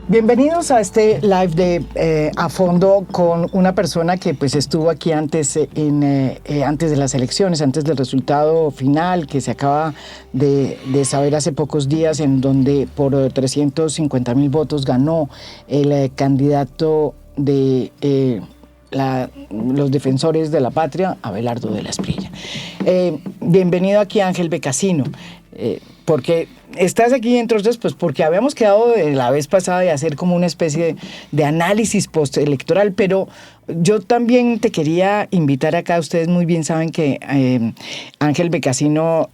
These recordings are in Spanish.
Bienvenidos a este live de A Fondo con una persona que pues estuvo aquí antes, antes de las elecciones, antes del resultado final que se acaba de saber hace pocos días, en donde por 350,000 votos ganó el candidato de los defensores de la patria, Abelardo de la Espriella. Bienvenido aquí, Ángel Becasino. Porque estás aquí, entre otros, pues porque habíamos quedado de la vez pasada de hacer como una especie de análisis postelectoral, pero yo también te quería invitar acá. Ustedes muy bien saben que Ángel Becasino,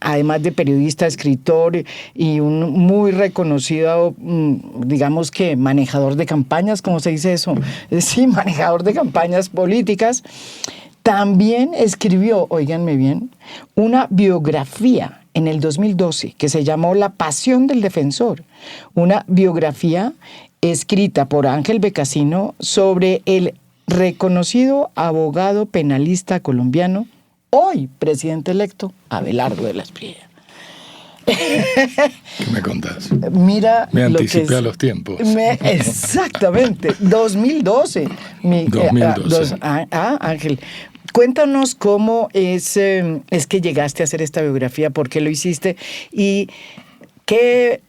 además de periodista, escritor y un muy reconocido, digamos que manejador de campañas, ¿cómo se dice eso? Sí, manejador de campañas políticas. También escribió, óiganme bien, una biografía en el 2012 que se llamó La Pasión del Defensor, una biografía escrita por Ángel Becasino sobre el reconocido abogado penalista colombiano, hoy presidente electo, Abelardo de la Espriella. ¿Qué me contás? Mira, me anticipé a los tiempos. Exactamente, 2012. 2012. Ángel, cuéntanos cómo es que llegaste a hacer esta biografía, por qué lo hiciste y qué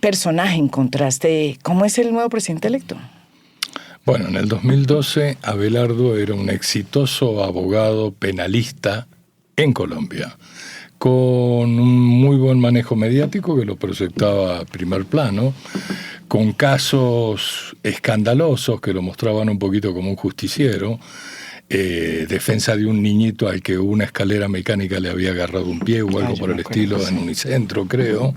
personaje encontraste. ¿Cómo es el nuevo presidente electo? Bueno, en el 2012 Abelardo era un exitoso abogado penalista en Colombia, con un muy buen manejo mediático que lo proyectaba a primer plano, con casos escandalosos que lo mostraban un poquito como un justiciero, defensa de un niñito al que una escalera mecánica le había agarrado un pie o algo por el estilo en Unicentro, creo,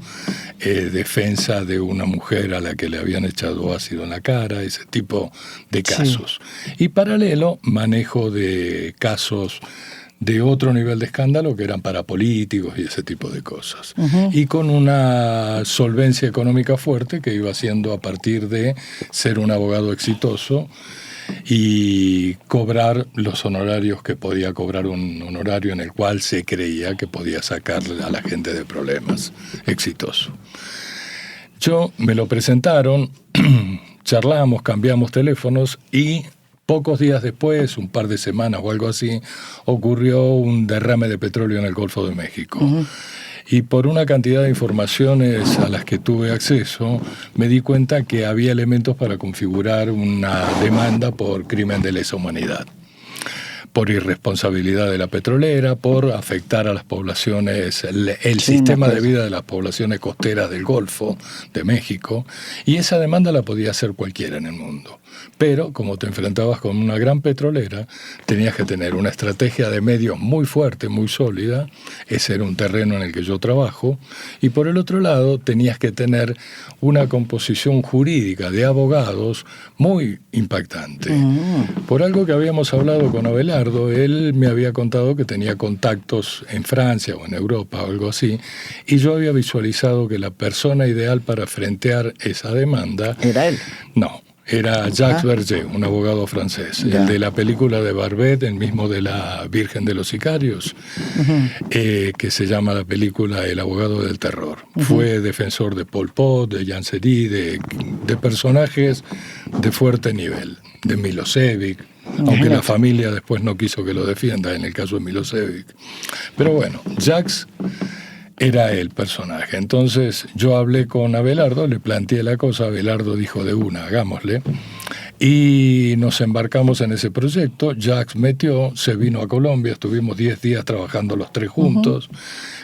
defensa de una mujer a la que le habían echado ácido en la cara, ese tipo de casos. Sí. Y paralelo, manejo de casos de otro nivel de escándalo que eran para políticos y ese tipo de cosas. Uh-huh. Y con una solvencia económica fuerte que iba haciendo a partir de ser un abogado exitoso y cobrar los honorarios que podía cobrar un honorario en el cual se creía que podía sacarle a la gente de problemas. Exitoso. Yo me lo presentaron, charlamos, cambiamos teléfonos y pocos días después, un par de semanas o algo así, ocurrió un derrame de petróleo en el Golfo de México. Uh-huh. Y por una cantidad de informaciones a las que tuve acceso, me di cuenta que había elementos para configurar una demanda por crimen de lesa humanidad, por irresponsabilidad de la petrolera, por afectar a las poblaciones, el sistema de vida de las poblaciones costeras del Golfo de México, y esa demanda la podía hacer cualquiera en el mundo. Pero, como te enfrentabas con una gran petrolera, tenías que tener una estrategia de medios muy fuerte, muy sólida. Ese era un terreno en el que yo trabajo. Y por el otro lado, tenías que tener una composición jurídica de abogados muy impactante. Por algo que habíamos hablado con Abelardo, él me había contado que tenía contactos en Francia o en Europa o algo así, y yo había visualizado que la persona ideal para frentear esa demanda... ¿Era él? No. Era Jacques Verger, un abogado francés, el de la película de Barbet, el mismo de la Virgen de los Sicarios, que se llama la película El abogado del terror. Fue defensor de Pol Pot, de Jan Serý, de personajes de fuerte nivel, de Milosevic, aunque la familia después no quiso que lo defienda en el caso de Milosevic. Pero bueno, Jacques era el personaje. Entonces yo hablé con Abelardo, le planteé la cosa, Abelardo dijo de una, hagámosle, y nos embarcamos en ese proyecto. Jacques metió, se vino a Colombia, estuvimos 10 días trabajando los tres juntos.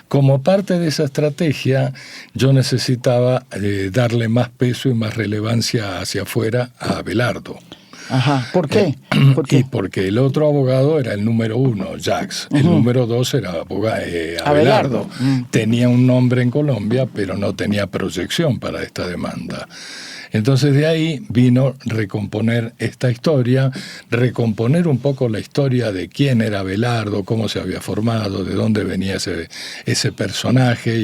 Como parte de esa estrategia, yo necesitaba darle más peso y más relevancia hacia afuera a Abelardo. Ajá. ¿Por qué? Y porque el otro abogado era el número 1, Jacques. El número 2 era Abelardo. Tenía un nombre en Colombia, pero no tenía proyección para esta demanda. Entonces de ahí vino recomponer esta historia, recomponer un poco la historia de quién era Abelardo, cómo se había formado, de dónde venía ese personaje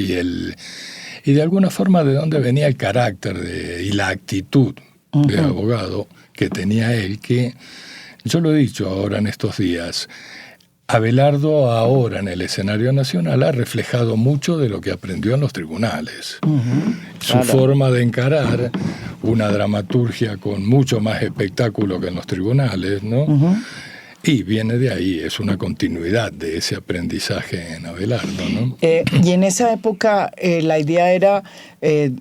y de alguna forma de dónde venía el carácter y la actitud de abogado que tenía él, que yo lo he dicho ahora en estos días, Abelardo ahora en el escenario nacional ha reflejado mucho de lo que aprendió en los tribunales. Su forma de encarar una dramaturgia con mucho más espectáculo que en los tribunales, ¿no? Y viene de ahí, es una continuidad de ese aprendizaje en Abelardo, ¿no? Y en esa época la idea era,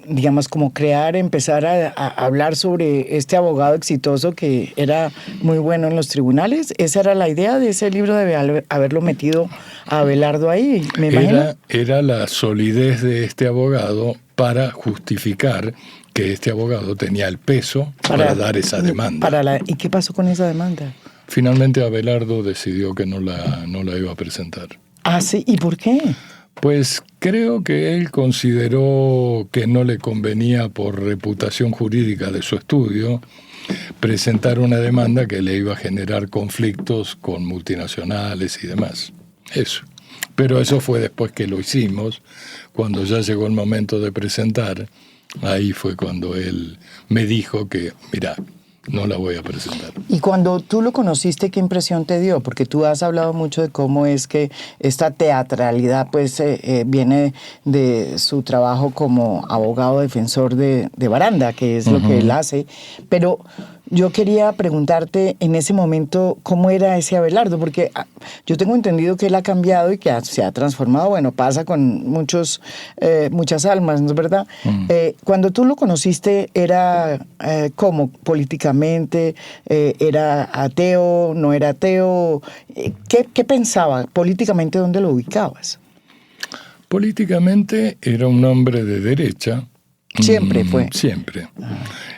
digamos, como empezar a hablar sobre este abogado exitoso que era muy bueno en los tribunales. ¿Esa era la idea de ese libro, de haberlo metido a Abelardo ahí, me imagino? Era la solidez de este abogado para justificar que este abogado tenía el peso para dar esa demanda. ¿Y qué pasó con esa demanda? Finalmente Abelardo decidió que no la iba a presentar. Ah, sí, ¿y por qué? Pues creo que él consideró que no le convenía, por reputación jurídica de su estudio, presentar una demanda que le iba a generar conflictos con multinacionales y demás. Eso. Pero eso fue después que lo hicimos, cuando ya llegó el momento de presentar. Ahí fue cuando él me dijo que, mira, no la voy a presentar. Y cuando tú lo conociste, ¿qué impresión te dio? Porque tú has hablado mucho de cómo es que esta teatralidad pues viene de su trabajo como abogado defensor de Baranda, que es lo que él hace. Pero yo quería preguntarte en ese momento cómo era ese Abelardo, porque yo tengo entendido que él ha cambiado y que se ha transformado. Bueno, pasa con muchas almas, ¿no es verdad? Cuando tú lo conociste, ¿era cómo políticamente? ¿Era ateo? ¿No era ateo? ¿Qué pensaba? Políticamente, ¿dónde lo ubicabas? Políticamente era un hombre de derecha. Siempre fue. Siempre.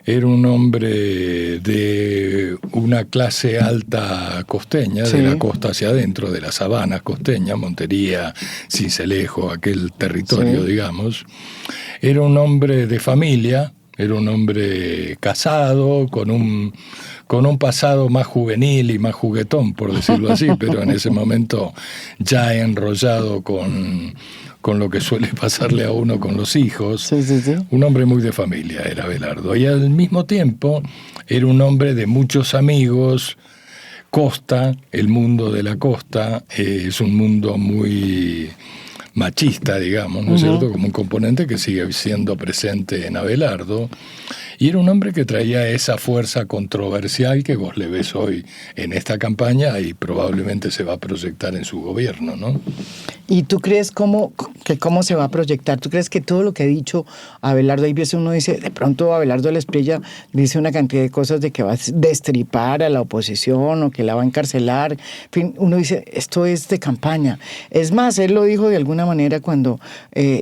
Era un hombre de una clase alta costeña, de la costa hacia adentro, de las sabanas costeñas, Montería, Sincelejo, aquel territorio, digamos. Era un hombre de familia, era un hombre casado, con un pasado más juvenil y más juguetón, por decirlo así, pero en ese momento ya enrollado con lo que suele pasarle a uno con los hijos. Sí. Un hombre muy de familia era Abelardo. Y al mismo tiempo era un hombre de muchos amigos. Costa, el mundo de la costa, es un mundo muy machista, digamos, ¿no es cierto? Como un componente que sigue siendo presente en Abelardo. Y era un hombre que traía esa fuerza controversial que vos le ves hoy en esta campaña y probablemente se va a proyectar en su gobierno, ¿no? ¿Y tú crees cómo se va a proyectar? ¿Tú crees que todo lo que ha dicho Abelardo, ahí uno dice, de pronto Abelardo Espriella dice una cantidad de cosas de que va a destripar a la oposición o que la va a encarcelar? En fin, uno dice, esto es de campaña. Es más, él lo dijo de alguna manera cuando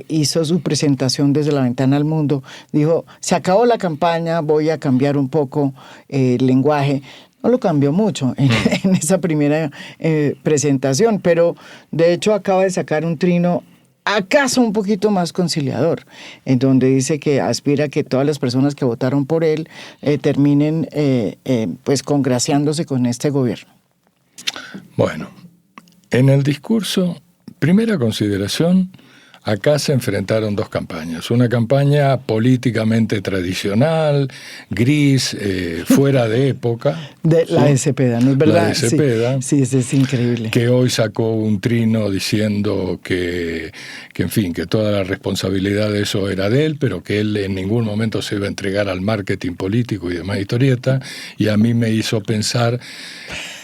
hizo su presentación desde la ventana al mundo. Dijo, se acabó la campaña, voy a cambiar un poco el lenguaje. No lo cambió mucho en esa primera presentación, pero de hecho acaba de sacar un trino acaso un poquito más conciliador, en donde dice que aspira a que todas las personas que votaron por él terminen pues congraciándose con este gobierno. Bueno, en el discurso, primera consideración, acá se enfrentaron dos campañas. Una campaña políticamente tradicional, gris, fuera de época. La de Cepeda, ¿no es verdad? La de Cepeda. Sí, eso es increíble. Que hoy sacó un trino diciendo que, en fin, que toda la responsabilidad de eso era de él, pero que él en ningún momento se iba a entregar al marketing político y demás historieta. Y a mí me hizo pensar,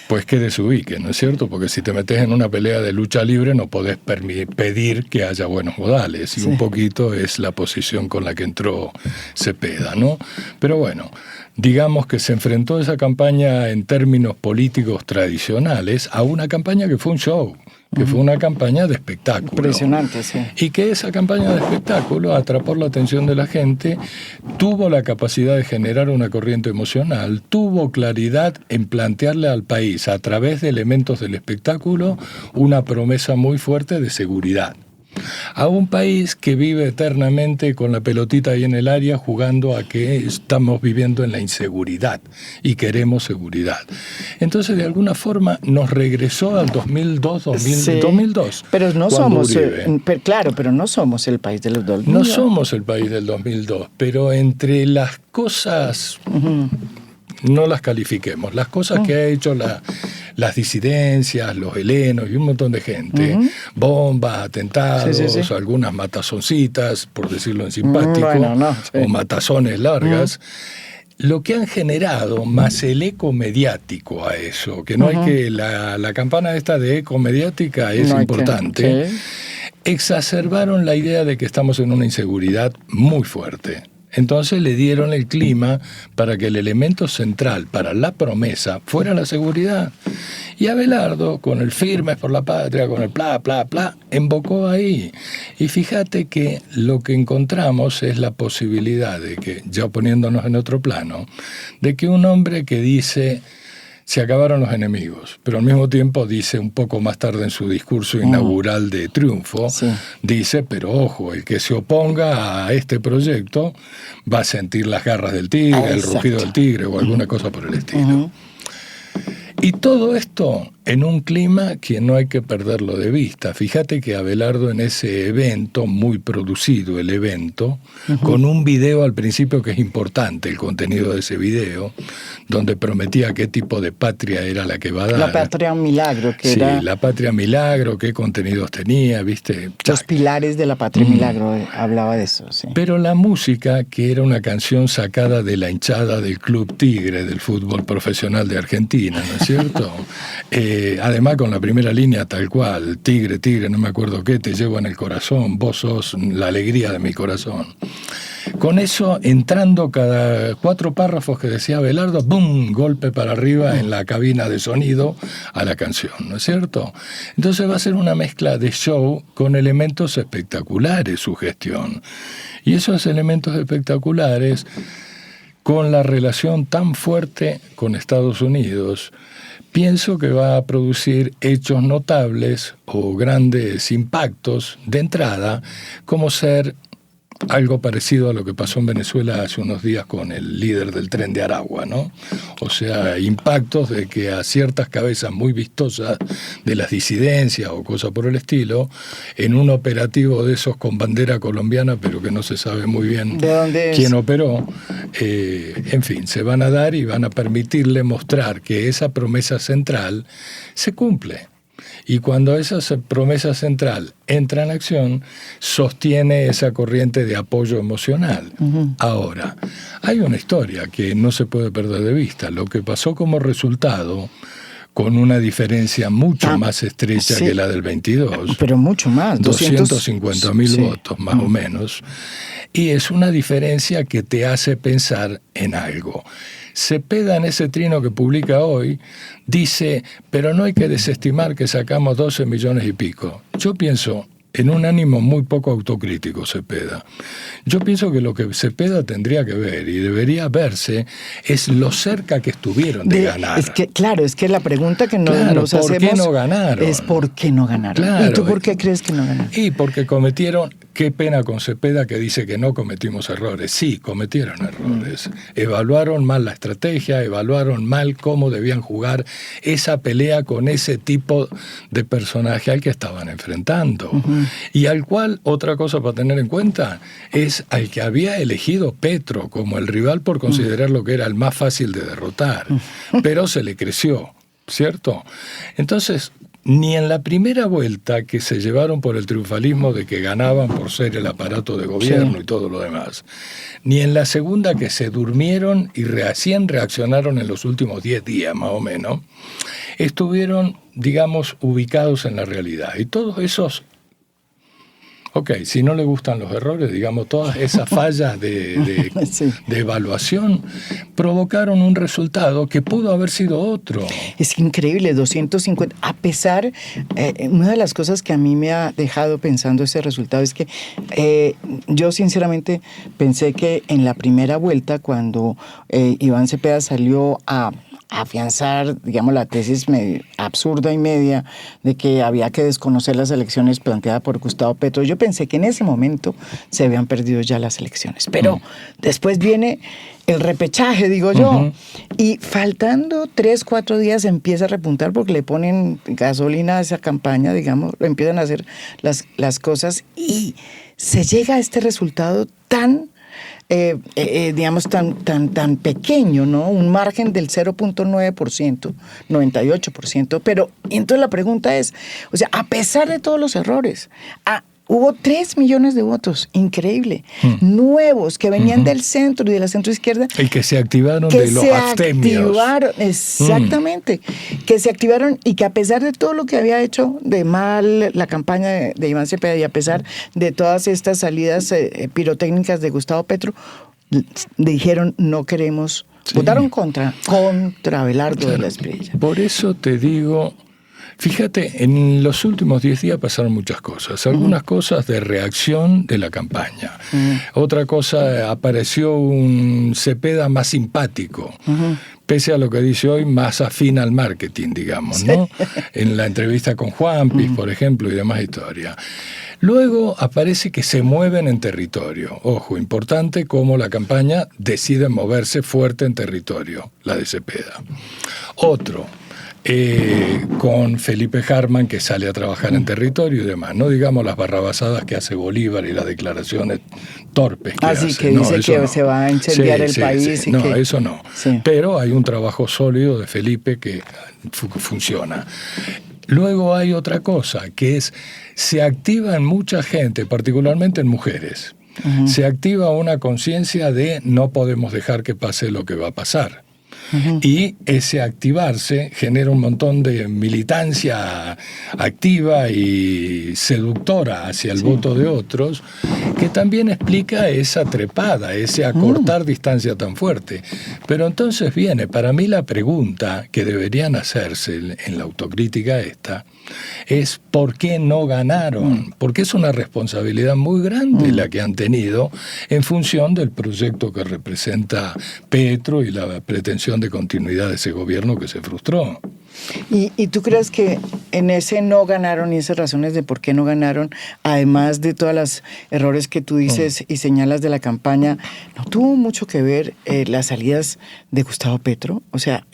pues que desubique, ¿no es cierto? Porque si te metes en una pelea de lucha libre no podés pedir que haya buenos modales. Y un poquito es la posición con la que entró Cepeda, ¿no? Pero bueno, digamos que se enfrentó esa campaña en términos políticos tradicionales a una campaña que fue un show, que fue una campaña de espectáculo. Impresionante, sí. Y que esa campaña de espectáculo atrapó la atención de la gente, tuvo la capacidad de generar una corriente emocional, tuvo claridad en plantearle al país, a través de elementos del espectáculo, una promesa muy fuerte de seguridad. A un país que vive eternamente con la pelotita ahí en el área jugando a que estamos viviendo en la inseguridad y queremos seguridad. Entonces, de alguna forma, nos regresó al 2002. Pero no somos, claro, pero no somos el país de los 2002. No somos el país del 2002, pero entre las cosas... No las califiquemos. Las cosas que ha hecho las disidencias, los helenos y un montón de gente, bombas, atentados, algunas matazoncitas, por decirlo en simpático, o matazones largas, lo que han generado más el eco mediático a eso, que no hay que, la campana esta de eco mediática es importante, exacerbaron la idea de que estamos en una inseguridad muy fuerte. Entonces le dieron el clima para que el elemento central para la promesa fuera la seguridad. Y Abelardo, con el firmes por la patria, con el bla, bla, bla, embocó ahí. Y fíjate que lo que encontramos es la posibilidad de que, ya poniéndonos en otro plano, de que un hombre que dice: se acabaron los enemigos, pero al mismo tiempo dice un poco más tarde en su discurso inaugural de triunfo, dice, pero ojo, el que se oponga a este proyecto va a sentir las garras del tigre, el rugido del tigre o alguna cosa por el estilo. Y todo esto en un clima que no hay que perderlo de vista. Fíjate que Abelardo en ese evento, muy producido el evento, con un video al principio que es importante, el contenido de ese video, donde prometía qué tipo de patria era la que va a dar. La patria milagro, que era... Sí, la patria milagro, qué contenidos tenía, ¿viste? Los pilares de la patria milagro, hablaba de eso, sí. Pero la música, que era una canción sacada de la hinchada del Club Tigre, del fútbol profesional de Argentina, ¿no es cierto? Además con la primera línea tal cual, tigre, tigre, no me acuerdo qué, te llevo en el corazón, vos sos la alegría de mi corazón. Con eso, entrando cada 4 párrafos que decía Abelardo, ¡bum!, golpe para arriba en la cabina de sonido a la canción, ¿no es cierto? Entonces va a ser una mezcla de show con elementos espectaculares, su gestión. Y esos elementos espectaculares, con la relación tan fuerte con Estados Unidos, pienso que va a producir hechos notables o grandes impactos de entrada, como ser algo parecido a lo que pasó en Venezuela hace unos días con el líder del Tren de Aragua, ¿no? O sea, impactos de que a ciertas cabezas muy vistosas de las disidencias o cosas por el estilo, en un operativo de esos con bandera colombiana, pero que no se sabe muy bien quién operó, en fin, se van a dar y van a permitirle mostrar que esa promesa central se cumple. Y cuando esa promesa central entra en acción, sostiene esa corriente de apoyo emocional. Ahora, hay una historia que no se puede perder de vista. Lo que pasó como resultado, con una diferencia mucho más estrecha que la del 22. Pero mucho más. 250.000 votos, más o menos. Y es una diferencia que te hace pensar en algo. Cepeda, en ese trino que publica hoy, dice, pero no hay que desestimar que sacamos 12 millones y pico. Yo pienso, en un ánimo muy poco autocrítico, Cepeda. Yo pienso que lo que Cepeda tendría que ver y debería verse es lo cerca que estuvieron de ganar. Es que, claro, es que la pregunta que nos hacemos ¿por qué no ganaron? Es ¿por qué no ganaron? Claro, ¿y tú por qué crees que no ganaron? Y porque cometieron, qué pena con Cepeda que dice que no cometimos errores. Sí, cometieron errores. Evaluaron mal la estrategia, evaluaron mal cómo debían jugar esa pelea con ese tipo de personaje al que estaban enfrentando. Y al cual, otra cosa para tener en cuenta, es al que había elegido Petro como el rival por considerarlo que era el más fácil de derrotar. Pero se le creció, ¿cierto? Entonces, ni en la primera vuelta que se llevaron por el triunfalismo de que ganaban por ser el aparato de gobierno y todo lo demás, ni en la segunda que se durmieron y recién reaccionaron en los últimos 10 días más o menos, estuvieron, digamos, ubicados en la realidad. Y todos esos... Ok, si no le gustan los errores, digamos, todas esas fallas de evaluación provocaron un resultado que pudo haber sido otro. Es increíble, 250. A pesar, una de las cosas que a mí me ha dejado pensando ese resultado es que yo sinceramente pensé que en la primera vuelta, cuando Iván Cepeda salió a afianzar, digamos, la tesis absurda y media de que había que desconocer las elecciones planteadas por Gustavo Petro. Yo pensé que en ese momento se habían perdido ya las elecciones. Pero después viene el repechaje, digo yo. Y faltando 3, 4 días empieza a repuntar porque le ponen gasolina a esa campaña, digamos, empiezan a hacer las cosas y se llega a este resultado tan digamos, tan pequeño, ¿no? Un margen del 0.9%, 98%. Pero entonces la pregunta es, o sea, a pesar de todos los errores, hubo 3 millones de votos, increíble, nuevos, que venían del centro y de la centroizquierda. Y que se activaron de los abstemios. Exactamente, que se activaron y que a pesar de todo lo que había hecho de mal la campaña de Iván Cepeda y a pesar de todas estas salidas pirotécnicas de Gustavo Petro, dijeron no queremos, votaron contra Abelardo de la Espriella. Por eso te digo... Fíjate, en los últimos 10 días pasaron muchas cosas. Algunas cosas de reacción de la campaña. Otra cosa, apareció un Cepeda más simpático. Pese a lo que dice hoy, más afín al marketing, digamos, ¿no? En la entrevista con Juanpis, por ejemplo, y demás historia. Luego aparece que se mueven en territorio. Ojo, importante cómo la campaña decide moverse fuerte en territorio, la de Cepeda. Otro... con Felipe Hartmann, que sale a trabajar en territorio y demás. No digamos las barrabasadas que hace Bolívar y las declaraciones torpes que hace. Que dice que no. Se va a incendiar el país. Sí. No, eso no. Sí. Pero hay un trabajo sólido de Felipe que funciona. Luego hay otra cosa, que es, se activa en mucha gente, particularmente en mujeres. Se activa una conciencia de no podemos dejar que pase lo que va a pasar. Y ese activarse genera un montón de militancia activa y seductora hacia el voto de otros, que también explica esa trepada, ese acortar distancia tan fuerte. Pero entonces viene, para mí la pregunta que deberían hacerse en la autocrítica esta, es ¿por qué no ganaron? Porque es una responsabilidad muy grande la que han tenido en función del proyecto que representa Petro y la pretensión de continuidad de ese gobierno que se frustró. ¿Y tú crees que en ese no ganaron y esas razones de por qué no ganaron, además de todas las errores que tú dices y señalas de la campaña, no tuvo mucho que ver las salidas de Gustavo Petro? O sea,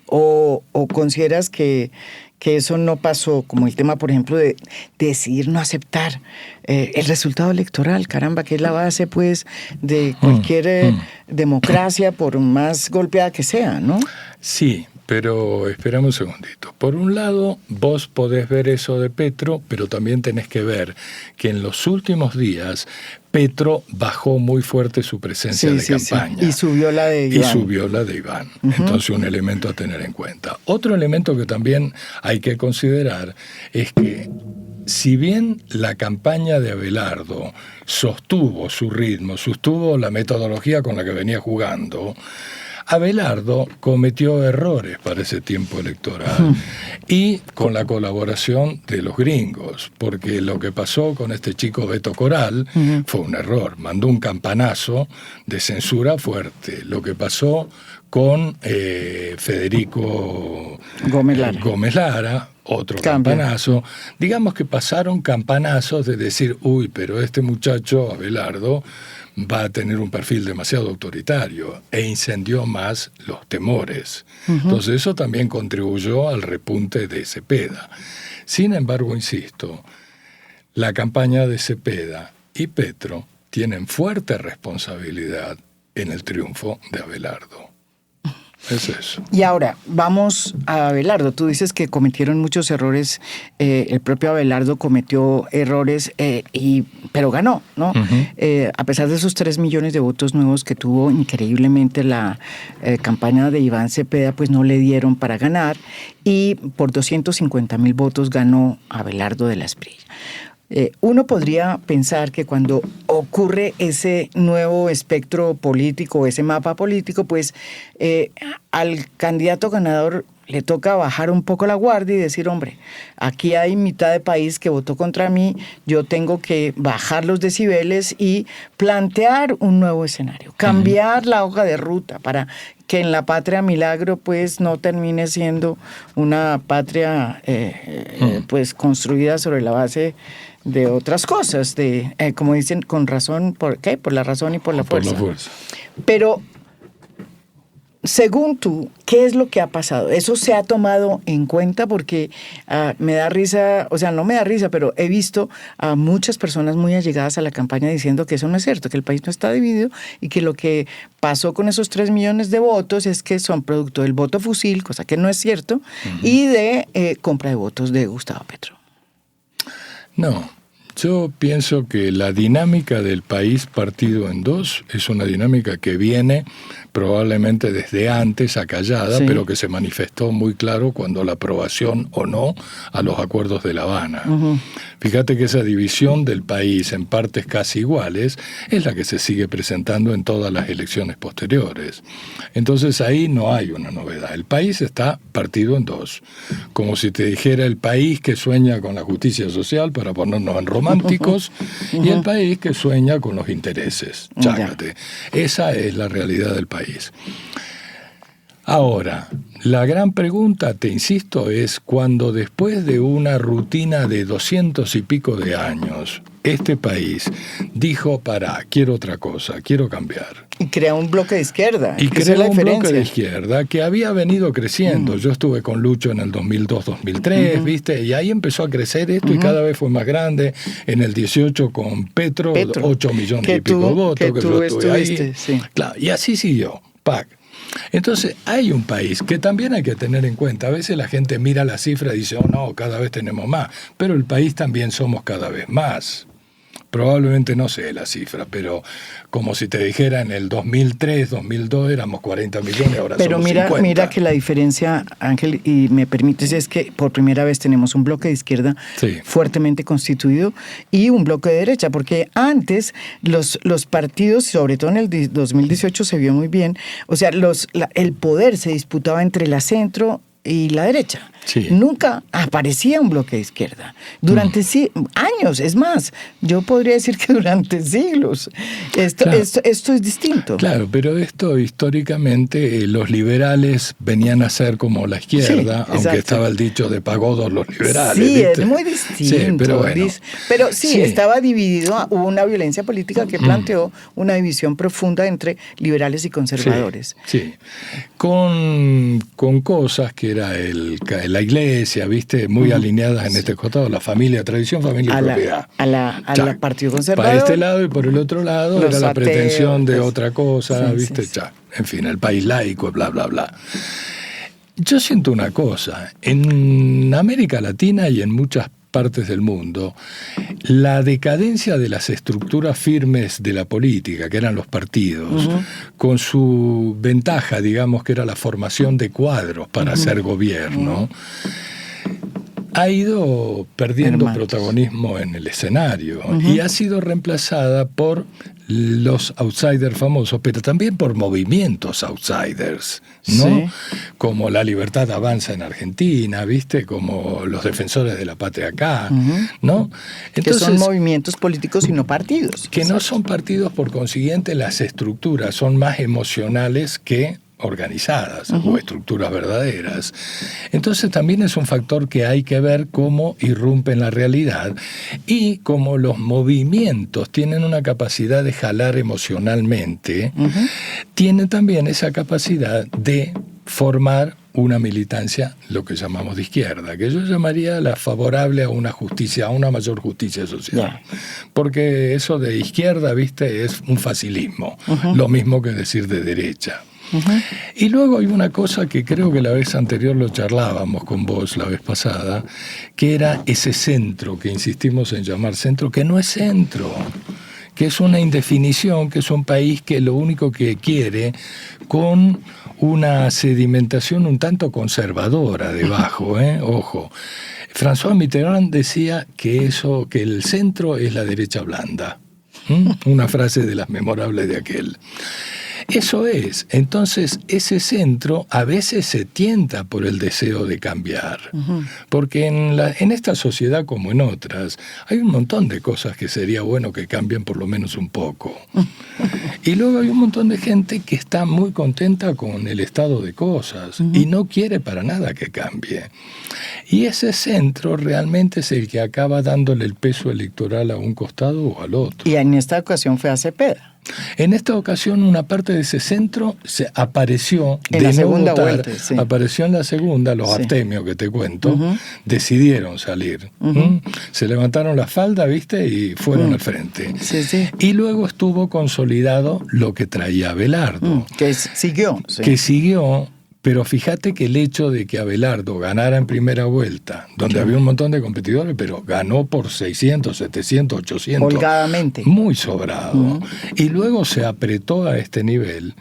o consideras que eso no pasó, como el tema, por ejemplo, de decidir no aceptar el resultado electoral, caramba, que es la base, pues, de cualquier democracia, por más golpeada que sea, ¿no? Sí, pero esperamos un segundito. Por un lado, vos podés ver eso de Petro, pero también tenés que ver que en los últimos días Petro bajó muy fuerte su presencia de campaña. Sí. Y subió la de Iván. Entonces, un elemento a tener en cuenta. Otro elemento que también hay que considerar es que, si bien la campaña de Abelardo sostuvo su ritmo, sostuvo la metodología con la que venía jugando, Abelardo cometió errores para ese tiempo electoral y con la colaboración de los gringos, porque lo que pasó con este chico Beto Coral fue un error, mandó un campanazo de censura fuerte. Lo que pasó con Federico Gómez Lara, otro campanazo. Digamos que pasaron campanazos de decir, uy, pero este muchacho, Abelardo, va a tener un perfil demasiado autoritario, e incendió más los temores. Entonces eso también contribuyó al repunte de Cepeda. Sin embargo, insisto, la campaña de Cepeda y Petro tienen fuerte responsabilidad en el triunfo de Abelardo. Es eso. Y ahora, vamos a Abelardo. Tú dices que cometieron muchos errores, el propio Abelardo cometió errores, pero ganó, ¿no? A pesar de esos 3 millones de votos nuevos que tuvo increíblemente la campaña de Iván Cepeda, pues no le dieron para ganar, y por 250,000 votos ganó Abelardo de la Espriella. Uno podría pensar que cuando ocurre ese nuevo espectro político, ese mapa político, pues al candidato ganador le toca bajar un poco la guardia y decir, hombre, aquí hay mitad de país que votó contra mí, yo tengo que bajar los decibeles y plantear un nuevo escenario, cambiar la hoja de ruta para que en la patria milagro pues no termine siendo una patria pues construida sobre la base de otras cosas, de como dicen, con razón, ¿por qué? Por la razón y por la fuerza. Por la fuerza. Pero según tú, ¿qué es lo que ha pasado? ¿Eso se ha tomado en cuenta? Porque me da risa, o sea, no me da risa, pero he visto a muchas personas muy allegadas a la campaña diciendo que eso no es cierto, que el país no está dividido y que lo que pasó con esos 3 millones de votos es que son producto del voto fusil, cosa que no es cierto, y de compra de votos de Gustavo Petro. No. Yo pienso que la dinámica del país partido en dos es una dinámica que viene probablemente desde antes acallada, pero que se manifestó muy claro cuando la aprobación o no a los acuerdos de La Habana. Fíjate que esa división del país en partes casi iguales es la que se sigue presentando en todas las elecciones posteriores. Entonces ahí no hay una novedad. El país está partido en dos. Como si te dijera el país que sueña con la justicia social, para ponernos en románticos, y el país que sueña con los intereses. Chácate. Esa es la realidad del país. Ahora, la gran pregunta, te insisto, es cuando después de una rutina de 200 y pico de años, este país dijo, quiero otra cosa, quiero cambiar. Y crea un bloque de izquierda. Y crea un bloque de izquierda que había venido creciendo. Yo estuve con Lucho en el 2002-2003, ¿viste? Y ahí empezó a crecer esto y cada vez fue más grande. En el 18 con Petro 8 millones y pico de votos, que yo estuve ahí. Sí. Claro, y así siguió. Entonces hay un país que también hay que tener en cuenta. A veces la gente mira la cifra y dice, oh no, cada vez tenemos más. Pero el país también somos cada vez más. Probablemente no sé la cifra, pero como si te dijera en el 2003, 2002 éramos 40 millones, ahora somos 50. Pero mira que la diferencia, Ángel, y me permites, es que por primera vez tenemos un bloque de izquierda fuertemente constituido y un bloque de derecha, porque antes los partidos, sobre todo en el 2018 se vio muy bien, o sea, el poder se disputaba entre la centro y la derecha. Nunca aparecía un bloque de izquierda. Durante años, es más, yo podría decir que durante siglos. Esto es distinto. Claro, pero esto históricamente los liberales venían a ser como la izquierda, aunque estaba el dicho de pagodos los liberales. Sí, ¿viste? es muy distinto. Sí, pero bueno. Pero estaba dividido, hubo una violencia política que planteó una división profunda entre liberales y conservadores. Sí. Con cosas que era la iglesia, ¿viste? Muy alineadas en este costado, la familia, tradición, familia y propiedad. Al Partido Conservador. Para este lado y por el otro lado era la pretensión de otra cosa, ¿viste? Sí. En fin, el país laico, bla, bla, bla. Yo siento una cosa, en América Latina y en muchas partes del mundo, la decadencia de las estructuras firmes de la política, que eran los partidos, con su ventaja, digamos, que era la formación de cuadros para hacer gobierno, ha ido perdiendo protagonismo en el escenario y ha sido reemplazada por los outsiders famosos, pero también por movimientos outsiders, ¿no? Como La Libertad Avanza en Argentina, ¿viste? Como los Defensores de la Patria acá, ¿no? Entonces, que son movimientos políticos y no partidos. Que no son partidos, por consiguiente, las estructuras son más emocionales que organizadas o estructuras verdaderas. Entonces también es un factor que hay que ver cómo irrumpe en la realidad y cómo los movimientos tienen una capacidad de jalar emocionalmente, tienen también esa capacidad de formar una militancia, lo que llamamos de izquierda, que yo llamaría la favorable a una justicia, a una mayor justicia social. Porque eso de izquierda, ¿viste? Es un facilismo, lo mismo que decir de derecha. Y luego hay una cosa que creo que la vez anterior lo charlábamos con vos la vez pasada, que era ese centro que insistimos en llamar centro, que no es centro, que es una indefinición, que es un país que lo único que quiere, con una sedimentación un tanto conservadora debajo, ojo. François Mitterrand decía que el centro es la derecha blanda. Una frase de las memorables de aquel. Eso es. Entonces, ese centro a veces se tienta por el deseo de cambiar. Porque en esta sociedad, como en otras, hay un montón de cosas que sería bueno que cambien por lo menos un poco. Y luego hay un montón de gente que está muy contenta con el estado de cosas y no quiere para nada que cambie. Y ese centro realmente es el que acaba dándole el peso electoral a un costado o al otro. Y en esta ocasión fue a Cepeda. En esta ocasión una parte de ese centro se apareció En de la no segunda votar, vuelta, sí. apareció en la segunda, los Sí. abstemios que te cuento, decidieron salir. Se levantaron la falda, ¿viste? Y fueron al frente. Sí, sí. Y luego estuvo consolidado lo que traía Abelardo, Siguió. Sí. que siguió. Pero fíjate que el hecho de que Abelardo ganara en primera vuelta, donde había un montón de competidores, pero ganó por 600, 700, 800. Holgadamente. Muy sobrado. Y luego se apretó a este nivel.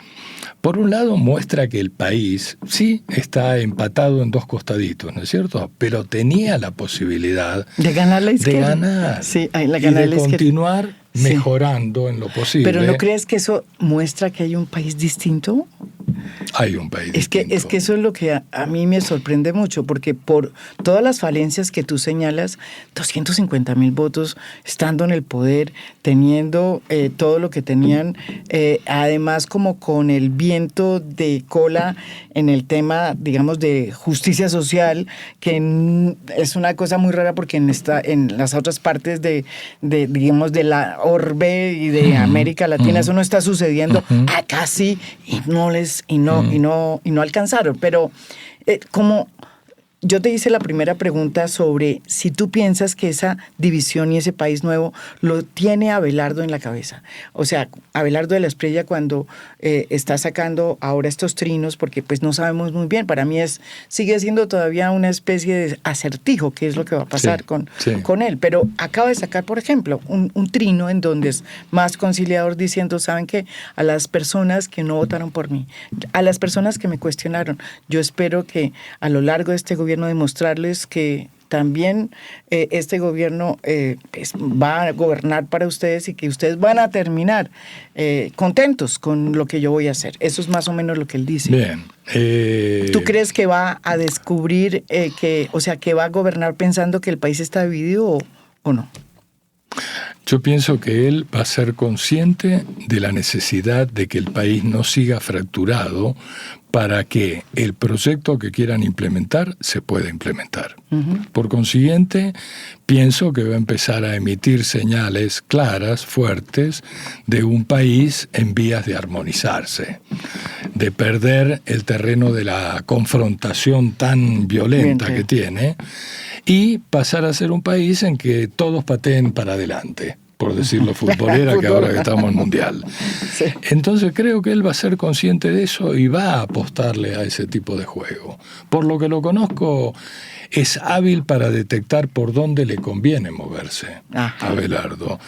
Por un lado muestra que el país sí está empatado en dos costaditos, ¿no es cierto? Pero tenía la posibilidad de ganar la izquierda. De ganar. Sí, la y ganar de la izquierda. continuar mejorando en lo posible. Pero ¿no crees que eso muestra que hay un país distinto? Hay un país distinto. Es que eso es lo que a mí me sorprende mucho, porque por todas las falencias que tú señalas, 250,000 votos estando en el poder, teniendo todo lo que tenían, además como con el viento de cola en el tema, digamos, de justicia social, que es una cosa muy rara porque en las otras partes digamos, de la orbe y de América Latina eso no está sucediendo. Acá sí, y no alcanzaron. Pero como yo te hice la primera pregunta sobre si tú piensas que esa división y ese país nuevo lo tiene Abelardo en la cabeza. O sea, Abelardo de la Espriella cuando está sacando ahora estos trinos, porque pues no sabemos muy bien, para mí sigue siendo todavía una especie de acertijo, qué es lo que va a pasar con él. Pero acaba de sacar, por ejemplo, un trino en donde es más conciliador diciendo, ¿saben qué? A las personas que no votaron por mí, a las personas que me cuestionaron, yo espero que a lo largo de este gobierno demostrarles que también este gobierno va a gobernar para ustedes y que ustedes van a terminar contentos con lo que yo voy a hacer. Eso es más o menos lo que él dice. Bien. ¿Tú crees que va a descubrir, que va a gobernar pensando que el país está dividido o no? Yo pienso que él va a ser consciente de la necesidad de que el país no siga fracturado para que el proyecto que quieran implementar se pueda implementar. Por consiguiente, pienso que va a empezar a emitir señales claras, fuertes, de un país en vías de armonizarse, de perder el terreno de la confrontación tan violenta que tiene y pasar a ser un país en que todos pateen para adelante, por decirlo futbolera, que ahora que estamos en Mundial. Sí. Entonces creo que él va a ser consciente de eso y va a apostarle a ese tipo de juego. Por lo que lo conozco, es hábil para detectar por dónde le conviene moverse a Abelardo.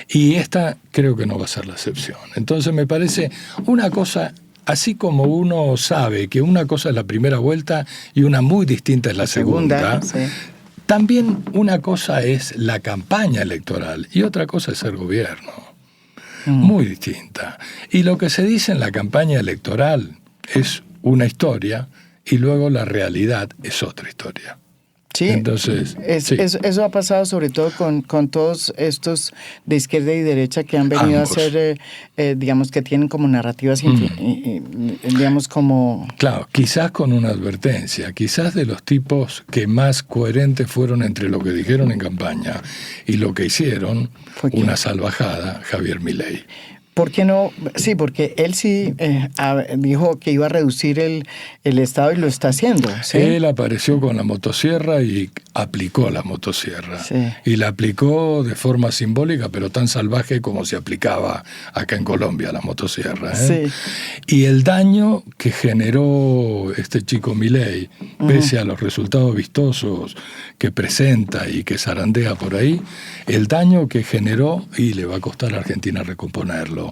Y esta creo que no va a ser la excepción. Entonces me parece una cosa... Así como uno sabe que una cosa es la primera vuelta y una muy distinta es la segunda, también una cosa es la campaña electoral y otra cosa es el gobierno. Muy distinta. Y lo que se dice en la campaña electoral es una historia y luego la realidad es otra historia. Sí, entonces, eso ha pasado sobre todo con todos estos de izquierda y derecha que han venido a ser, digamos, que tienen como narrativas, digamos, como... Claro, quizás con una advertencia, quizás de los tipos que más coherentes fueron entre lo que dijeron en campaña y lo que hicieron, una salvajada, Javier Milei. ¿Por qué no? Sí, porque él sí dijo que iba a reducir el Estado y lo está haciendo. ¿Sí? Él apareció con la motosierra y aplicó la motosierra. Sí. Y la aplicó de forma simbólica, pero tan salvaje como se aplicaba acá en Colombia la motosierra. Sí. Y el daño que generó este chico Milei, pese a los resultados vistosos que presenta y que zarandea por ahí, el daño que generó, y le va a costar a Argentina recomponerlo.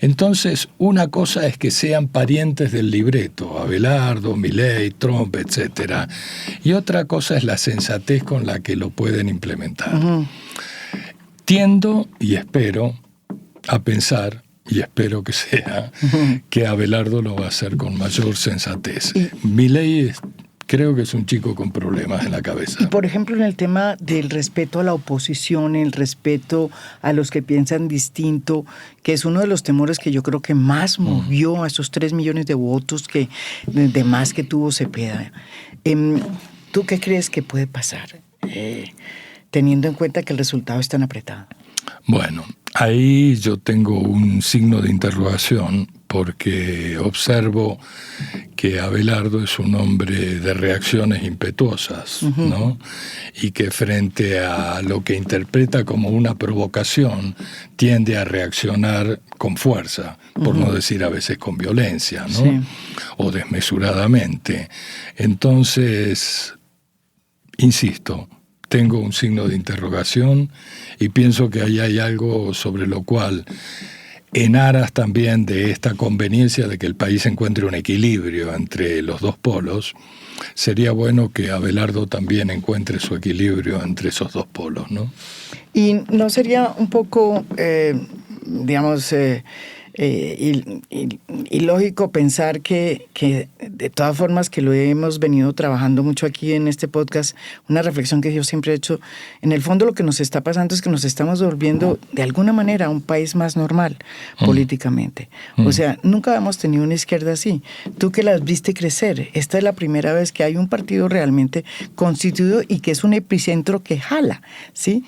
Entonces, una cosa es que sean parientes del libreto, Abelardo, Milei, Trump, etc. Y otra cosa es la sensatez con la que lo pueden implementar. Tiendo y espero a pensar, y espero que sea, que Abelardo lo va a hacer con mayor sensatez. Milei creo que es un chico con problemas en la cabeza. Y por ejemplo, en el tema del respeto a la oposición, el respeto a los que piensan distinto, que es uno de los temores que yo creo que más movió a esos 3 millones de votos de más que tuvo Cepeda. ¿Tú qué crees que puede pasar, teniendo en cuenta que el resultado es tan apretado? Bueno, Ahí yo tengo un signo de interrogación porque observo que Abelardo es un hombre de reacciones impetuosas, ¿no? Y que frente a lo que interpreta como una provocación tiende a reaccionar con fuerza, por no decir a veces con violencia, ¿no? Sí. O desmesuradamente. Entonces, insisto, tengo un signo de interrogación y pienso que ahí hay algo sobre lo cual, en aras también de esta conveniencia de que el país encuentre un equilibrio entre los dos polos, sería bueno que Abelardo también encuentre su equilibrio entre esos dos polos, ¿no? Y no sería un poco, ilógico pensar que de todas formas, que lo hemos venido trabajando mucho aquí en este podcast, una reflexión que yo siempre he hecho, en el fondo lo que nos está pasando es que nos estamos volviendo de alguna manera un país más normal políticamente. O sea, nunca hemos tenido una izquierda así. Tú que las viste crecer, esta es la primera vez que hay un partido realmente constituido y que es un epicentro que jala, ¿sí?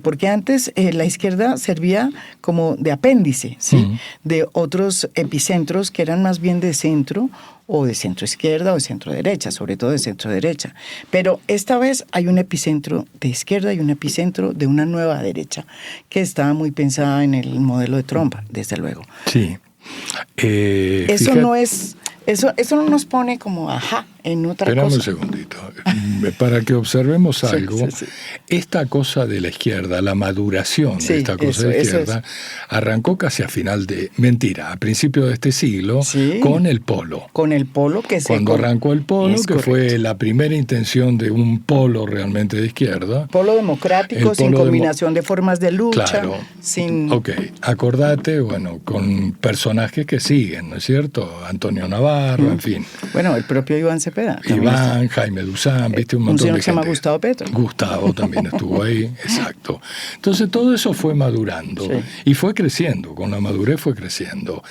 Porque antes la izquierda servía como de apéndice, ¿sí? De otros epicentros que eran más bien de centro o de centro izquierda o de centro derecha, sobre todo de centro derecha. Pero esta vez hay un epicentro de izquierda y un epicentro de una nueva derecha que estaba muy pensada en el modelo de Trump, desde luego. Sí. Eso no es... Eso no nos pone como ajá en otra Esperame cosa. un segundito. Para que observemos algo, Sí. esta cosa de la izquierda, la maduración de esta cosa de la izquierda, arrancó casi a principio de este siglo, con el polo. Con el polo que se... Cuando arrancó el polo, que correcto. fue la primera intención de un polo realmente de izquierda. Polo democrático, sin combinación de formas de lucha. Claro. Sin... Ok, acordate, bueno, con personajes que siguen, ¿no es cierto? Antonio Navarro, en fin. Bueno, el propio Iván Cepeda. Iván, Jaime Duzán, viste, un montón de gente. Un señor que se llama Gustavo Petro. Gustavo también estuvo ahí, exacto. Entonces todo eso fue madurando y fue creciendo, con la madurez fue creciendo.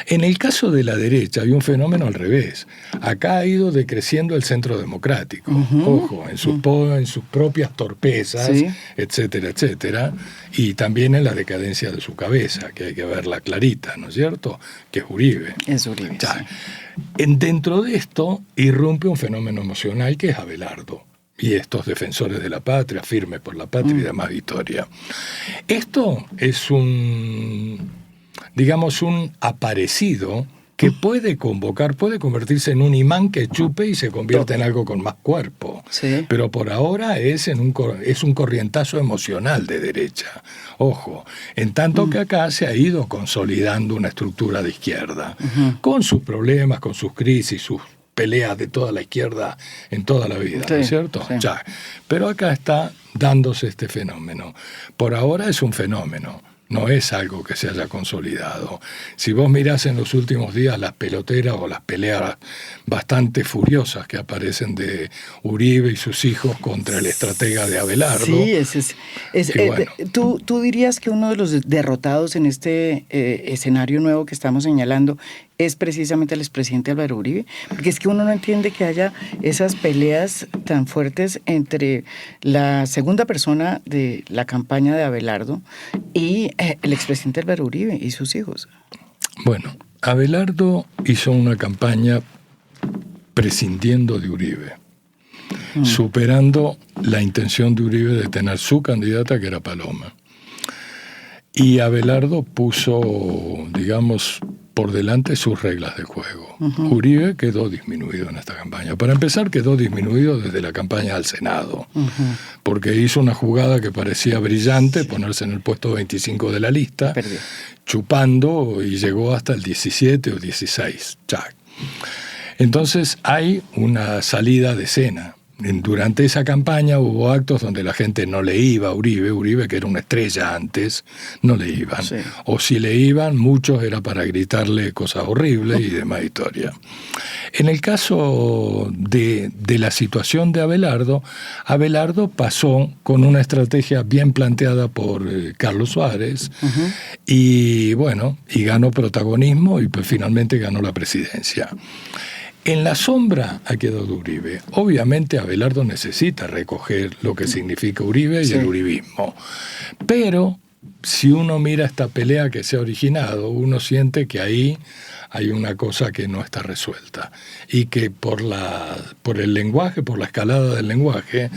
En el caso de la derecha hay un fenómeno al revés. Acá ha ido decreciendo el centro democrático, ojo, en sus propias torpezas, etcétera, etcétera, y también en la decadencia de su cabeza, que hay que verla clarita, ¿no es cierto? Que es Uribe. Es Uribe, Dentro de esto irrumpe un fenómeno emocional que es Abelardo y estos defensores de la patria, firmes por la patria y demás historia. Esto es un aparecido que puede convertirse en un imán que chupe y se convierte en algo con más cuerpo. Sí. Pero por ahora es un corrientazo emocional de derecha. Ojo, en tanto que acá se ha ido consolidando una estructura de izquierda, con sus problemas, con sus crisis, sus peleas de toda la izquierda en toda la vida, ¿no es cierto? Sí. Ya. Pero acá está dándose este fenómeno. Por ahora es un fenómeno. No es algo que se haya consolidado. Si vos mirás en los últimos días las peloteras o las peleas bastante furiosas que aparecen de Uribe y sus hijos contra el estratega de Abelardo. Sí, bueno. ¿Tú dirías que uno de los derrotados en este escenario nuevo que estamos señalando es precisamente el expresidente Álvaro Uribe? Porque es que uno no entiende que haya esas peleas tan fuertes entre la segunda persona de la campaña de Abelardo y el expresidente Álvaro Uribe y sus hijos. Bueno, Abelardo hizo una campaña prescindiendo de Uribe, superando la intención de Uribe de tener su candidata, que era Paloma. Y Abelardo puso, digamos, por delante sus reglas de juego. Uribe quedó disminuido en esta campaña. Para empezar, quedó disminuido desde la campaña al Senado, porque hizo una jugada que parecía brillante, ponerse en el puesto 25 de la lista, chupando, y llegó hasta el 17 o 16. Entonces hay una salida de escena. Durante esa campaña hubo actos donde la gente no le iba a Uribe, que era una estrella antes, no le iban. Sí. O si le iban, muchos era para gritarle cosas horribles y demás historia. En el caso de la situación de Abelardo pasó con una estrategia bien planteada por Carlos Suárez y ganó protagonismo y pues finalmente ganó la presidencia. En la sombra ha quedado Uribe. Obviamente Abelardo necesita recoger lo que significa Uribe y el uribismo. Pero si uno mira esta pelea que se ha originado, uno siente que ahí hay una cosa que no está resuelta y que por el lenguaje, por la escalada del lenguaje,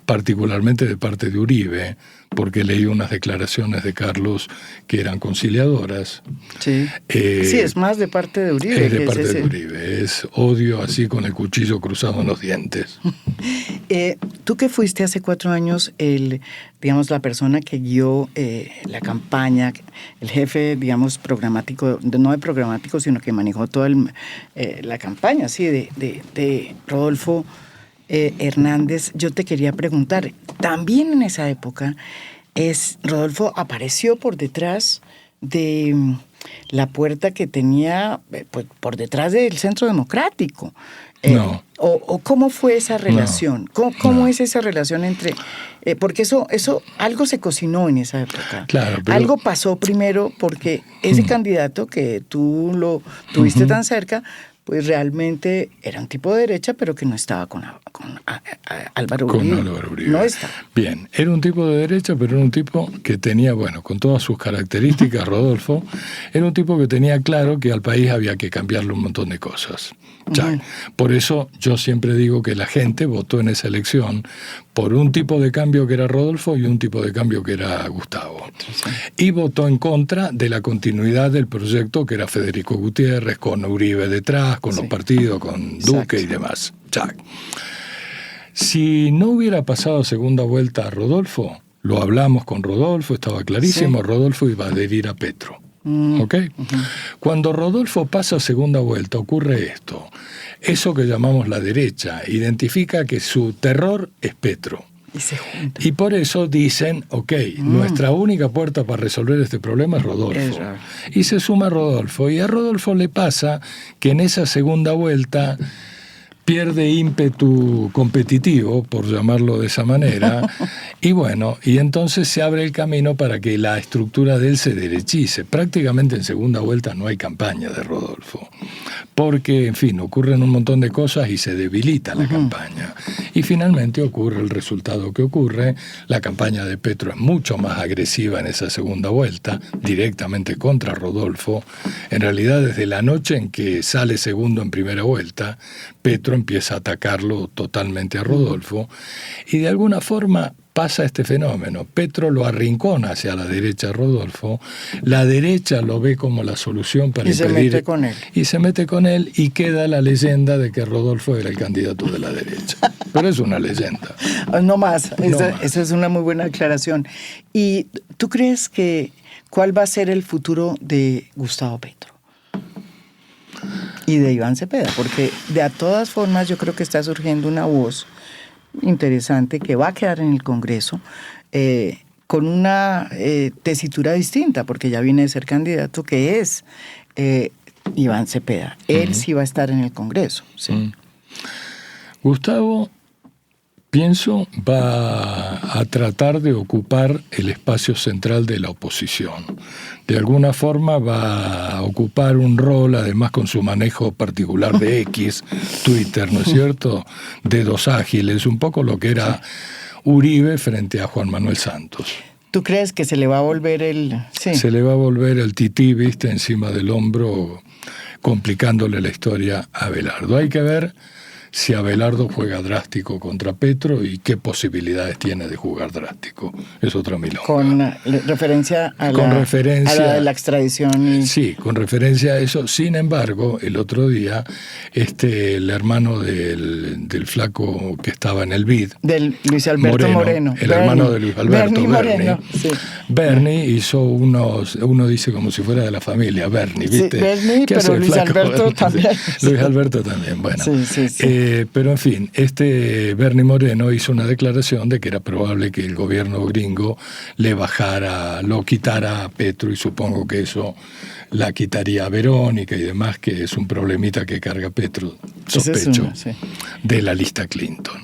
particularmente de parte de Uribe, porque leí unas declaraciones de Carlos que eran conciliadoras. Sí, sí, es más de parte de Uribe. Es de parte de Uribe, es odio así con el cuchillo cruzado en los dientes. Tú que fuiste hace 4 años digamos, la persona que guió la campaña, el jefe, digamos, programático, no de programático, sino que manejó toda la campaña, sí, de Rodolfo Hernández, yo te quería preguntar, también en esa época, Rodolfo apareció por detrás de la puerta que tenía, pues, por detrás del Centro Democrático. No. ¿O cómo fue esa relación? No. ¿Cómo es esa relación entre...? Porque eso algo se cocinó en esa época. Claro, pero... Algo pasó primero porque ese candidato que tú lo tuviste tan cerca, pues realmente era un tipo de derecha, pero que no estaba con Álvaro Uribe. Con Álvaro Uribe. No está. Bien, era un tipo de derecha, pero era un tipo que tenía, bueno, con todas sus características, Rodolfo, era un tipo que tenía claro que al país había que cambiarle un montón de cosas. Ya. Por eso yo siempre digo que la gente votó en esa elección por un tipo de cambio que era Rodolfo y un tipo de cambio que era Gustavo. Sí. Y votó en contra de la continuidad del proyecto que era Federico Gutiérrez, con Uribe detrás, con los partidos, con Duque y demás. Ya. Si no hubiera pasado segunda vuelta a Rodolfo, lo hablamos con Rodolfo, estaba clarísimo, Rodolfo iba a adherir a Petro. ¿Okay? Cuando Rodolfo pasa a segunda vuelta ocurre esto. Eso que llamamos la derecha identifica que su terror es Petro. Y se juntan. Y por eso dicen, nuestra única puerta para resolver este problema es Rodolfo. Y se suma Rodolfo. Y a Rodolfo le pasa que en esa segunda vuelta pierde ímpetu competitivo, por llamarlo de esa manera, y bueno, y entonces se abre el camino para que la estructura de él se derechice. Prácticamente en segunda vuelta no hay campaña de Rodolfo, porque, en fin, ocurren un montón de cosas y se debilita la campaña. Y finalmente ocurre el resultado que ocurre. La campaña de Petro es mucho más agresiva en esa segunda vuelta, directamente contra Rodolfo. En realidad, desde la noche en que sale segundo en primera vuelta, Petro empieza a atacarlo totalmente a Rodolfo y de alguna forma pasa este fenómeno. Petro lo arrincona hacia la derecha a Rodolfo, la derecha lo ve como la solución para impedir... se mete con él. Y se mete con él y queda la leyenda de que Rodolfo era el candidato de la derecha. Pero es una leyenda. No más. Esa es una muy buena aclaración. ¿Y tú crees que cuál va a ser el futuro de Gustavo Petro? Y de Iván Cepeda, porque de todas formas yo creo que está surgiendo una voz interesante que va a quedar en el Congreso con una tesitura distinta, porque ya viene de ser candidato, que es Iván Cepeda. Él sí va a estar en el Congreso. ¿Sí? Gustavo, pienso, va a tratar de ocupar el espacio central de la oposición. De alguna forma va a ocupar un rol, además con su manejo particular de X, Twitter, ¿no es cierto? Dedos ágiles, un poco lo que era Uribe frente a Juan Manuel Santos. ¿Tú crees que se le va a volver el...? Sí. Se le va a volver el tití, ¿viste?, encima del hombro, complicándole la historia a Abelardo. Hay que ver si Abelardo juega drástico contra Petro y qué posibilidades tiene de jugar drástico. Es otra milonga. Con referencia a la extradición. Sí, con referencia a eso. Sin embargo, el otro día, el hermano del flaco que estaba en el BID, del Luis Alberto Moreno. El hermano de Luis Alberto, Moreno, sí. Bernie hizo uno dice como si fuera de la familia, Bernie, ¿viste? Sí, Bernie, pero Luis Alberto también. Luis Alberto también, bueno. Sí. Pero en fin, Bernie Moreno hizo una declaración de que era probable que el gobierno gringo lo quitara a Petro, y supongo que eso la quitaría a Verónica y demás, que es un problemita que carga Petro, sospecho, de la lista Clinton.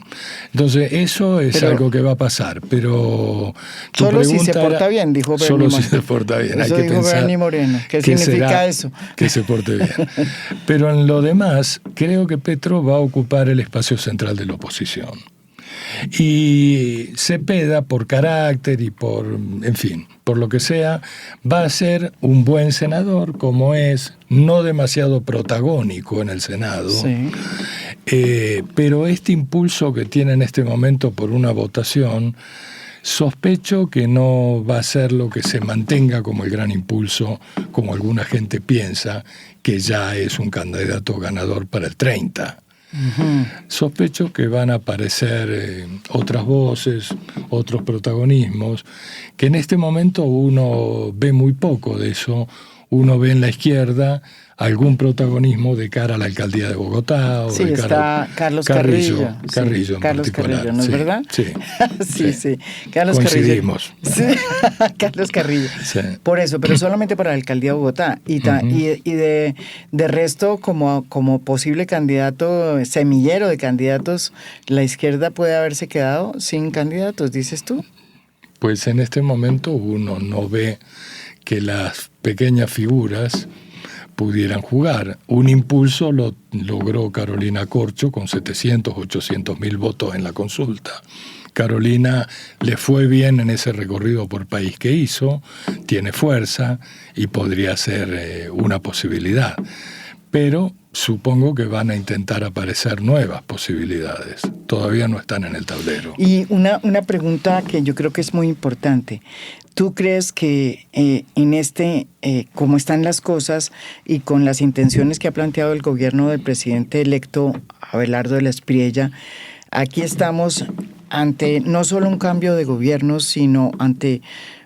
Entonces, eso es algo que va a pasar, pero... Solo si se porta bien, dijo Bernie Moreno. Solo si se porta bien. Eso hay que dijo Bernie Moreno. ¿Qué significa eso? Que se porte bien. Pero en lo demás, creo que Petro va a ocupar el espacio central de la oposición. Y Cepeda, por carácter y por, en fin, por lo que sea, va a ser un buen senador, como es, no demasiado protagónico en el Senado. Sí. Pero este impulso que tiene en este momento por una votación, sospecho que no va a ser lo que se mantenga como el gran impulso, como alguna gente piensa, que ya es un candidato ganador para el 30. Uh-huh. Sospecho que van a aparecer otras voces, otros protagonismos, que en este momento uno ve muy poco de eso. Uno ve en la izquierda algún protagonismo de cara a la alcaldía de Bogotá. O sí, de cara está Carlos Carrillo. Carrillo en Carlos particular. Carrillo, ¿no es verdad? Sí. sí. Carlos Coincidimos. Carrillo. Sí. Carlos Carrillo. Sí. Por eso, pero solamente para la alcaldía de Bogotá. Y de resto, como posible candidato, semillero de candidatos, la izquierda puede haberse quedado sin candidatos, dices tú. Pues en este momento uno no ve que las pequeñas figuras pudieran jugar. Un impulso lo logró Carolina Corcho con 700, 800 mil votos en la consulta. Carolina le fue bien en ese recorrido por país que hizo, tiene fuerza y podría ser una posibilidad. Pero supongo que van a intentar aparecer nuevas posibilidades. Todavía no están en el tablero. Y una pregunta que yo creo que es muy importante. ¿Tú crees que como están las cosas y con las intenciones que ha planteado el gobierno del presidente electo Abelardo de la Espriella, aquí estamos ante no solo un cambio de gobierno, sino ante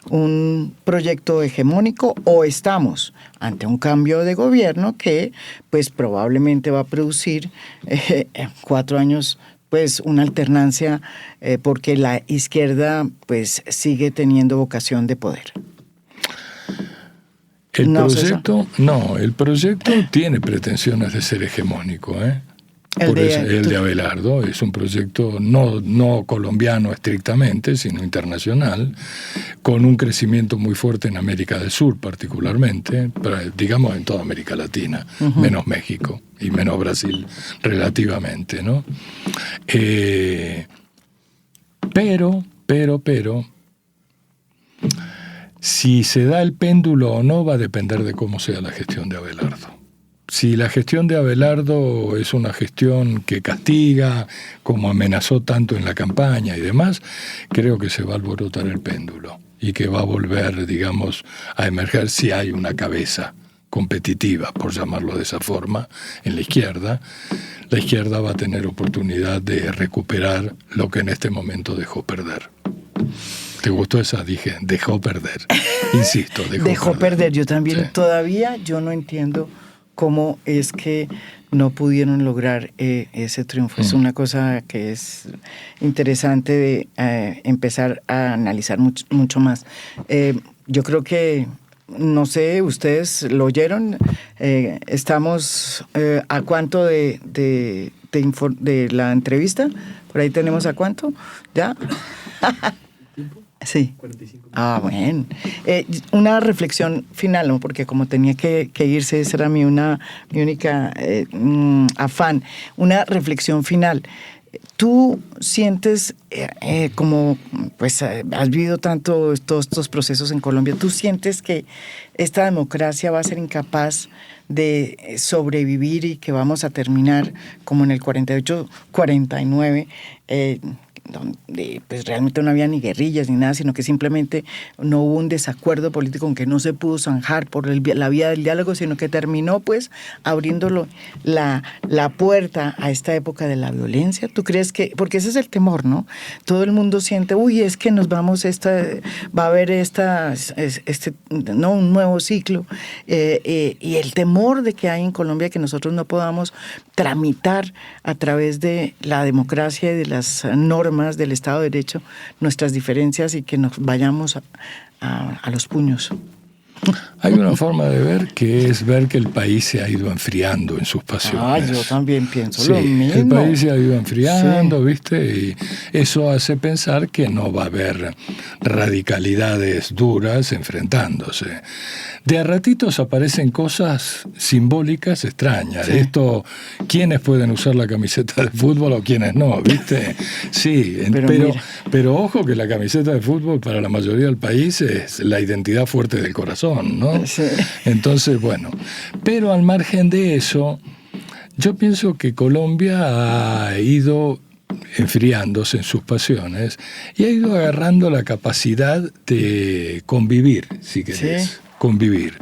un proyecto hegemónico, o estamos ante un cambio de gobierno que pues probablemente va a producir 4 años pues una alternancia porque la izquierda pues sigue teniendo vocación de poder? El proyecto tiene pretensiones de ser hegemónico, El de Abelardo es un proyecto no colombiano estrictamente, sino internacional, con un crecimiento muy fuerte en América del Sur particularmente, digamos en toda América Latina, uh-huh. Menos México y menos Brasil relativamente, ¿no? Pero, si se da el péndulo o no va a depender de cómo sea la gestión de Abelardo. Si la gestión de Abelardo es una gestión que castiga, como amenazó tanto en la campaña y demás, creo que se va a alborotar el péndulo y que va a volver, digamos, a emerger si hay una cabeza competitiva, por llamarlo de esa forma, en la izquierda. La izquierda va a tener oportunidad de recuperar lo que en este momento dejó perder. ¿Te gustó esa? Dije, dejó perder. Insisto, dejó perder. Yo también, sí. Todavía yo no entiendo cómo es que no pudieron lograr ese triunfo. Es una cosa que es interesante de empezar a analizar mucho más. Yo creo que, no sé, ustedes lo oyeron, estamos ¿a cuánto de la entrevista? Por ahí tenemos ¿a cuánto? ¿Ya? Sí. 45 minutos. Ah, bueno. Una reflexión final, ¿no? Porque como tenía que irse, esa era mi única afán. Una reflexión final. ¿Tú sientes, como pues has vivido todos estos procesos en Colombia, tú sientes que esta democracia va a ser incapaz de sobrevivir y que vamos a terminar como en el 48-49, donde pues realmente no había ni guerrillas ni nada, sino que simplemente no hubo un desacuerdo político, aunque no se pudo zanjar por la vía del diálogo, sino que terminó pues abriéndolo la puerta a esta época de la violencia? ¿Tú crees que, porque ese es el temor, ¿no? Todo el mundo siente, es que nos vamos, va a haber no un nuevo ciclo, y el temor de que hay en Colombia que nosotros no podamos tramitar a través de la democracia y de las normas del Estado de Derecho nuestras diferencias y que nos vayamos a los puños. Hay una forma de ver que es ver que el país se ha ido enfriando en sus pasiones. Yo también pienso sí, lo mismo. El país se ha ido enfriando, sí. ¿Viste? Y eso hace pensar que no va a haber radicalidades duras enfrentándose. De a ratitos aparecen cosas simbólicas extrañas. Sí. Esto, ¿quiénes pueden usar la camiseta de fútbol o quiénes no? ¿Viste? Sí, pero ojo que la camiseta de fútbol para la mayoría del país es la identidad fuerte del corazón, ¿no? Sí. Entonces, bueno, pero al margen de eso, yo pienso que Colombia ha ido enfriándose en sus pasiones y ha ido agarrando la capacidad de convivir, si querés. Sí. Convivir.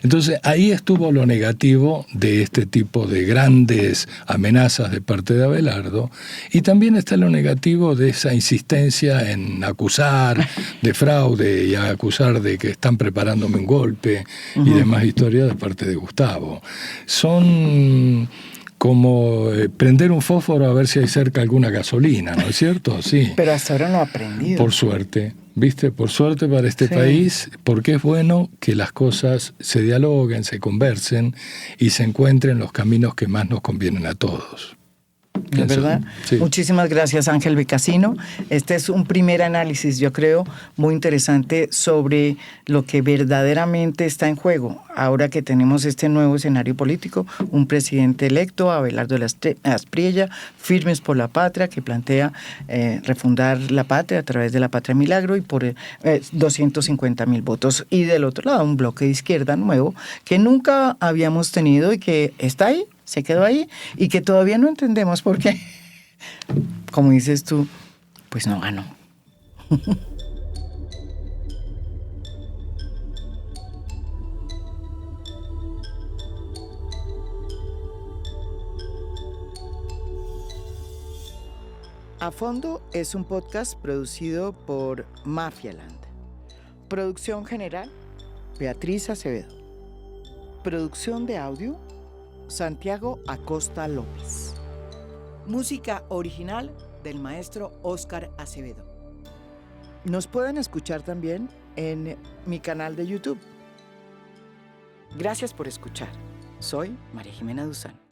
Entonces ahí estuvo lo negativo de este tipo de grandes amenazas de parte de Abelardo, y también está lo negativo de esa insistencia en acusar de fraude y acusar de que están preparándome un golpe y demás historias de parte de Gustavo. Son como prender un fósforo a ver si hay cerca alguna gasolina, ¿no es cierto? Sí. Pero hasta ahora no ha aprendido. Por suerte, ¿viste? Por suerte para este país, porque es bueno que las cosas se dialoguen, se conversen y se encuentren los caminos que más nos convienen a todos. ¿Es verdad? Sí. Muchísimas gracias, Ángel Becasino. Este es un primer análisis, yo creo, muy interesante sobre lo que verdaderamente está en juego. Ahora que tenemos este nuevo escenario político, un presidente electo, Abelardo Aspriella, Firmes por la Patria, que plantea refundar la patria a través de la Patria Milagro y por 250.000 votos. Y del otro lado, un bloque de izquierda nuevo que nunca habíamos tenido y que está ahí, se quedó ahí, y que todavía no entendemos por qué, como dices tú, pues no ganó. A Fondo es un podcast producido por Mafialand. Producción general, Beatriz Acevedo. Producción de audio, Santiago Acosta López. Música original del maestro Óscar Acevedo. Nos pueden escuchar también en mi canal de YouTube. Gracias por escuchar. Soy María Jimena Duzán.